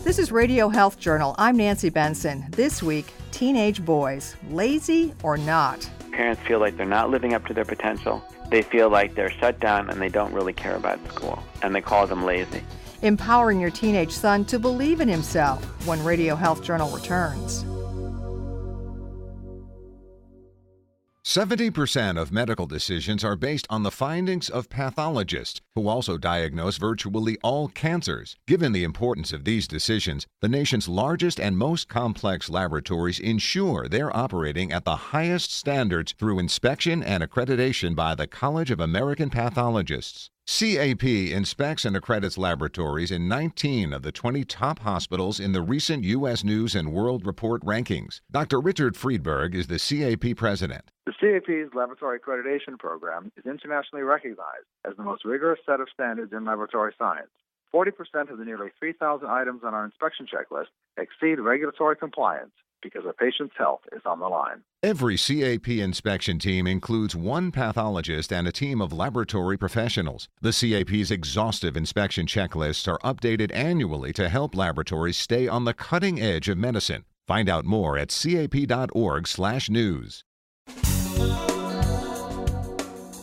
This is Radio Health Journal. I'm Nancy Benson. This week, teenage boys, lazy or not? Parents feel like they're not living up to their potential. They feel like they're shut down and they don't really care about school, and they call them lazy. Empowering your teenage son to believe in himself when Radio Health Journal returns. 70% of medical decisions are based on the findings of pathologists who also diagnose virtually all cancers. Given the importance of these decisions, the nation's largest and most complex laboratories ensure they're operating at the highest standards through inspection and accreditation by the College of American Pathologists. CAP inspects and accredits laboratories in 19 of the 20 top hospitals in the recent U.S. News & World Report rankings. Dr. Richard Friedberg is the CAP president. The CAP's laboratory accreditation program is internationally recognized as the most rigorous set of standards in laboratory science. 40% of the nearly 3,000 items on our inspection checklist exceed regulatory compliance because a patient's health is on the line. Every CAP inspection team includes one pathologist and a team of laboratory professionals. The CAP's exhaustive inspection checklists are updated annually to help laboratories stay on the cutting edge of medicine. Find out more at cap.org/news.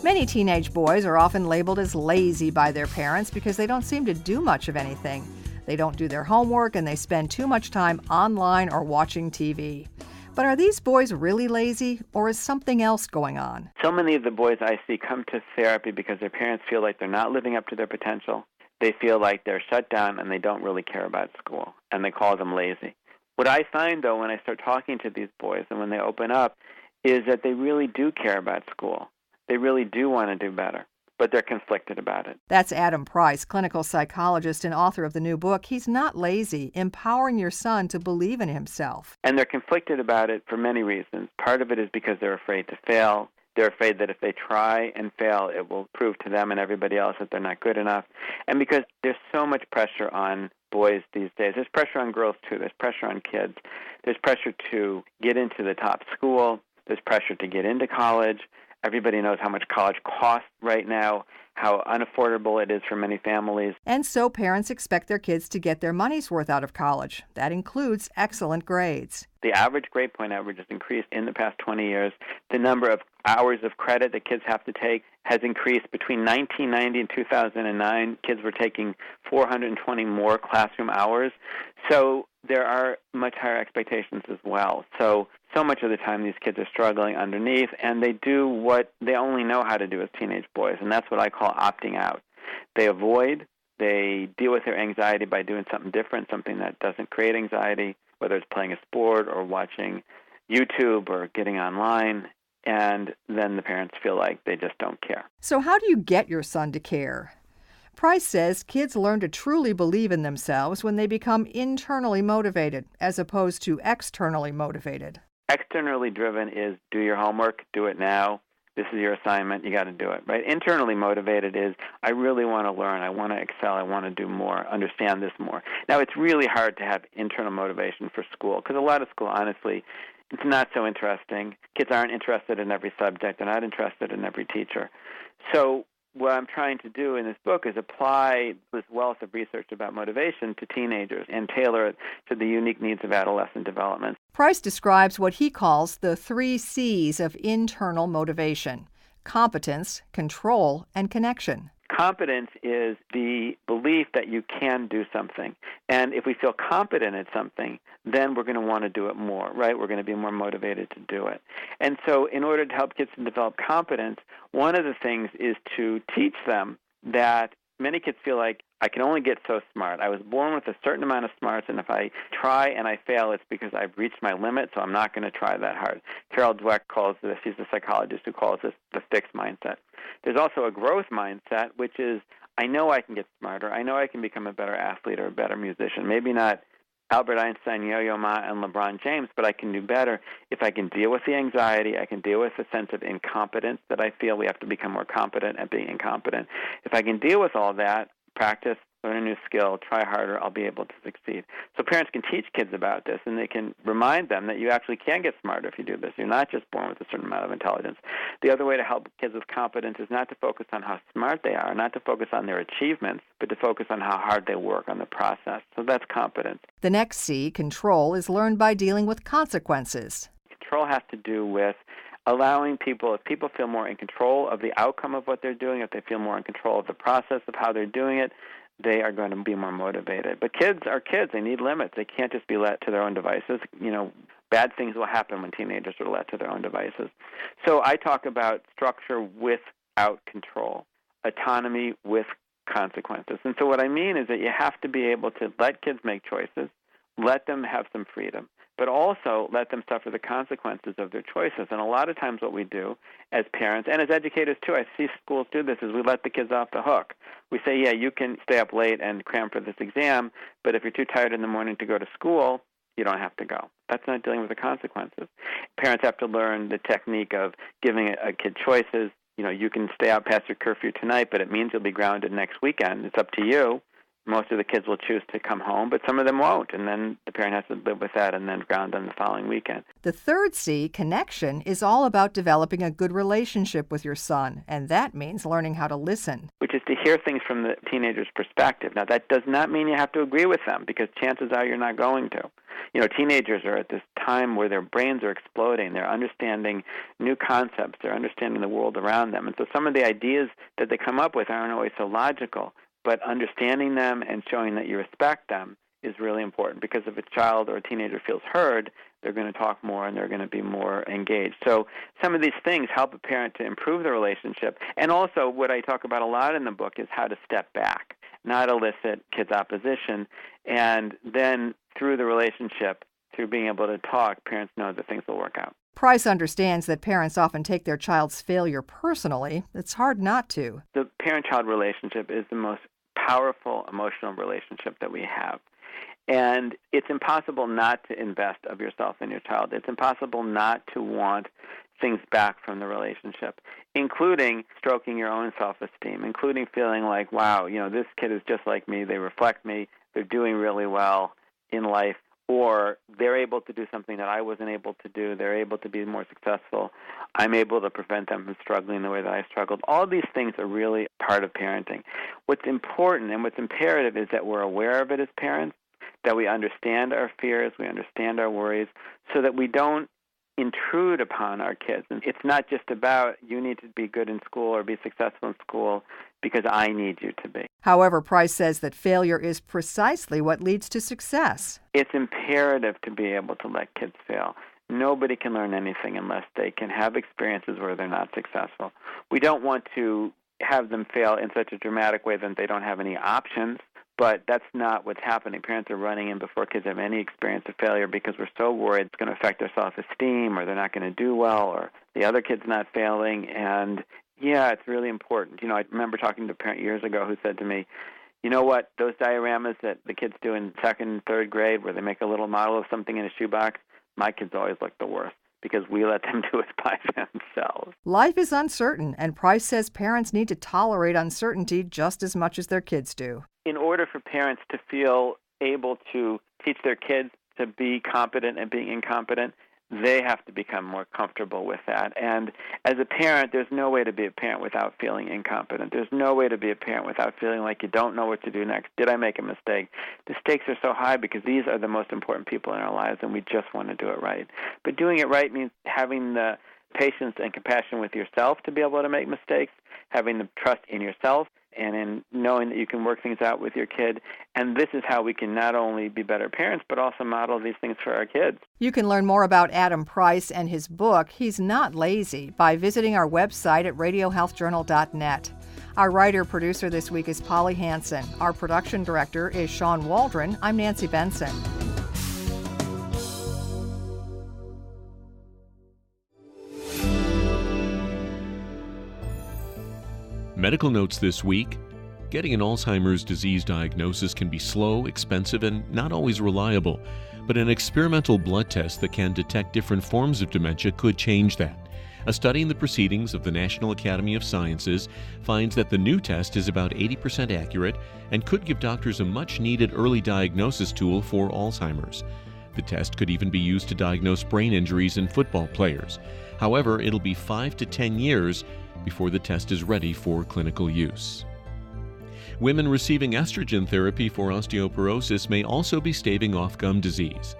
Many teenage boys are often labeled as lazy by their parents because they don't seem to do much of anything. They don't do their homework and they spend too much time online or watching TV. But are these boys really lazy, or is something else going on? So many of the boys I see come to therapy because their parents feel like they're not living up to their potential. They feel like they're shut down and they don't really care about school, and they call them lazy. What I find, though, when I start talking to these boys and when they open up, is that they really do care about school. They really do want to do better, but they're conflicted about it. That's Adam Price, clinical psychologist and author of the new book, He's Not Lazy, Empowering Your Son to Believe in Himself. And they're conflicted about it for many reasons. Part of it is because they're afraid to fail. They're afraid that if they try and fail, it will prove to them and everybody else that they're not good enough. And because there's so much pressure on boys these days. There's pressure on girls, too. There's pressure on kids. There's pressure to get into the top school. There's pressure to get into college. Everybody knows how much college costs right now, how unaffordable it is for many families. And so parents expect their kids to get their money's worth out of college. That includes excellent grades. The average grade point average has increased in the past 20 years. The number of hours of credit that kids have to take has increased. Between 1990 and 2009, kids were taking 420 more classroom hours. So there are much higher expectations as well. So much of the time these kids are struggling underneath, and they do what they only know how to do as teenage boys, and that's what I call opting out. They avoid, they deal with their anxiety by doing something different, something that doesn't create anxiety, whether it's playing a sport or watching YouTube or getting online, and then the parents feel like they just don't care. So how do you get your son to care? Price says kids learn to truly believe in themselves when they become internally motivated as opposed to externally motivated. Externally driven is do your homework, do it now. This is your assignment, you got to do it, right? Internally motivated is I really want to learn, I want to excel, I want to do more, understand this more. Now, it's really hard to have internal motivation for school because a lot of school, honestly, it's not so interesting. Kids aren't interested in every subject. They're not interested in every teacher. So what I'm trying to do in this book is apply this wealth of research about motivation to teenagers and tailor it to the unique needs of adolescent development. Price describes what he calls the 3 C's of internal motivation: competence, control, and connection. Competence is the belief that you can do something. And if we feel competent at something, then we're going to want to do it more, right? We're going to be more motivated to do it. And so in order to help kids to develop competence, one of the things is to teach them that many kids feel like I can only get so smart. I was born with a certain amount of smarts, and if I try and I fail, it's because I've reached my limit, so I'm not going to try that hard. Carol Dweck calls this, she's a psychologist who calls this the fixed mindset. There's also a growth mindset, which is I know I can get smarter. I know I can become a better athlete or a better musician. Maybe not Albert Einstein, Yo-Yo Ma, and LeBron James, but I can do better if I can deal with the anxiety, I can deal with the sense of incompetence that I feel. We have to become more competent at being incompetent. If I can deal with all that, practice learn a new skill, try harder, I'll be able to succeed. So parents can teach kids about this, and they can remind them that you actually can get smarter if you do this. You're not just born with a certain amount of intelligence. The other way to help kids with competence is not to focus on how smart they are, not to focus on their achievements, but to focus on how hard they work on the process. So that's competence. The next C, control, is learned by dealing with consequences. Control has to do with allowing people, if people feel more in control of the outcome of what they're doing, if they feel more in control of the process of how they're doing it, they are going to be more motivated. But kids are kids. They need limits. They can't just be let to their own devices. Bad things will happen when teenagers are let to their own devices. So I talk about structure without control, autonomy with consequences. And so what I mean is that you have to be able to let kids make choices, let them have some freedom, but also let them suffer the consequences of their choices. And a lot of times what we do as parents, and as educators too, I see schools do this, is we let the kids off the hook. We say, yeah, you can stay up late and cram for this exam, but if you're too tired in the morning to go to school, you don't have to go. That's not dealing with the consequences. Parents have to learn the technique of giving a kid choices. You can stay out past your curfew tonight, but it means you'll be grounded next weekend. It's up to you. Most of the kids will choose to come home, but some of them won't, and then the parent has to live with that and then ground them the following weekend. The third C, connection, is all about developing a good relationship with your son, and that means learning how to listen. Which is to hear things from the teenager's perspective. Now, that does not mean you have to agree with them, because chances are you're not going to. Teenagers are at this time where their brains are exploding. They're understanding new concepts. They're understanding the world around them. And so some of the ideas that they come up with aren't always so logical. But understanding them and showing that you respect them is really important, because if a child or a teenager feels heard, they're going to talk more and they're going to be more engaged. So some of these things help a parent to improve the relationship. And also what I talk about a lot in the book is how to step back, not elicit kids' opposition. And then through the relationship, through being able to talk, parents know that things will work out. Price understands that parents often take their child's failure personally. It's hard not to. The parent-child relationship is the most powerful emotional relationship that we have. And it's impossible not to invest of yourself in your child. It's impossible not to want things back from the relationship, including stroking your own self-esteem, including feeling like, wow, this kid is just like me. They reflect me. They're doing really well in life. Or they're able to do something that I wasn't able to do. They're able to be more successful. I'm able to prevent them from struggling the way that I struggled. All these things are really part of parenting. What's important and what's imperative is that we're aware of it as parents, that we understand our fears, we understand our worries, so that we don't intrude upon our kids. And it's not just about you need to be good in school or be successful in school because I need you to be. However, Price says that failure is precisely what leads to success. It's imperative to be able to let kids fail. Nobody can learn anything unless they can have experiences where they're not successful. We don't want to have them fail in such a dramatic way that they don't have any options. But that's not what's happening. Parents are running in before kids have any experience of failure because we're so worried it's going to affect their self-esteem, or they're not going to do well, or the other kid's not failing. And, yeah, it's really important. I remember talking to a parent years ago who said to me, you know what, those dioramas that the kids do in second and third grade where they make a little model of something in a shoebox, my kids always look the worst, because we let them do it by themselves. Life is uncertain, and Price says parents need to tolerate uncertainty just as much as their kids do. In order for parents to feel able to teach their kids to be competent and being incompetent, they have to become more comfortable with that. And as a parent, there's no way to be a parent without feeling incompetent. There's no way to be a parent without feeling like you don't know what to do next. Did I make a mistake? The stakes are so high because these are the most important people in our lives, and we just want to do it right. But doing it right means having the patience and compassion with yourself to be able to make mistakes, having the trust in yourself, and in knowing that you can work things out with your kid. And this is how we can not only be better parents, but also model these things for our kids. You can learn more about Adam Price and his book, He's Not Lazy, by visiting our website at radiohealthjournal.net. Our writer-producer this week is Polly Hansen. Our production director is Sean Waldron. I'm Nancy Benson. Medical notes this week. Getting an Alzheimer's disease diagnosis can be slow, expensive, and not always reliable. But an experimental blood test that can detect different forms of dementia could change that. A study in the Proceedings of the National Academy of Sciences finds that the new test is about 80% accurate and could give doctors a much-needed early diagnosis tool for Alzheimer's. The test could even be used to diagnose brain injuries in football players. However, it'll be 5 to 10 years before the test is ready for clinical use. Women receiving estrogen therapy for osteoporosis may also be staving off gum disease.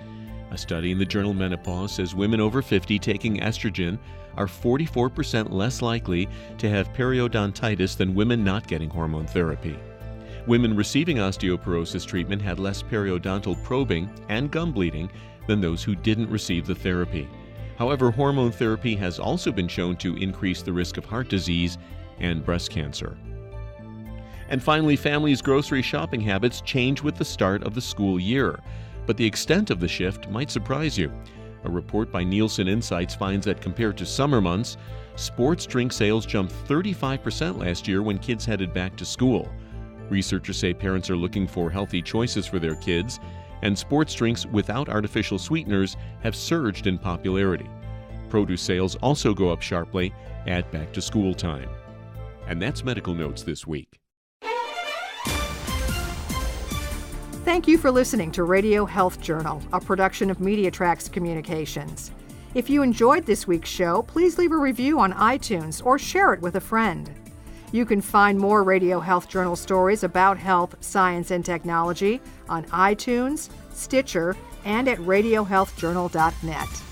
A study in the journal Menopause says women over 50 taking estrogen are 44% less likely to have periodontitis than women not getting hormone therapy. Women receiving osteoporosis treatment had less periodontal probing and gum bleeding than those who didn't receive the therapy. However, hormone therapy has also been shown to increase the risk of heart disease and breast cancer. And finally, families' grocery shopping habits change with the start of the school year, but the extent of the shift might surprise you. A report by Nielsen Insights finds that compared to summer months, sports drink sales jumped 35% last year when kids headed back to school. Researchers say parents are looking for healthy choices for their kids, and sports drinks without artificial sweeteners have surged in popularity. Produce sales also go up sharply at back-to-school time. And that's Medical Notes this week. Thank you for listening to Radio Health Journal, a production of MediaTrax Communications. If you enjoyed this week's show, please leave a review on iTunes or share it with a friend. You can find more Radio Health Journal stories about health, science, and technology on iTunes, Stitcher, and at radiohealthjournal.net.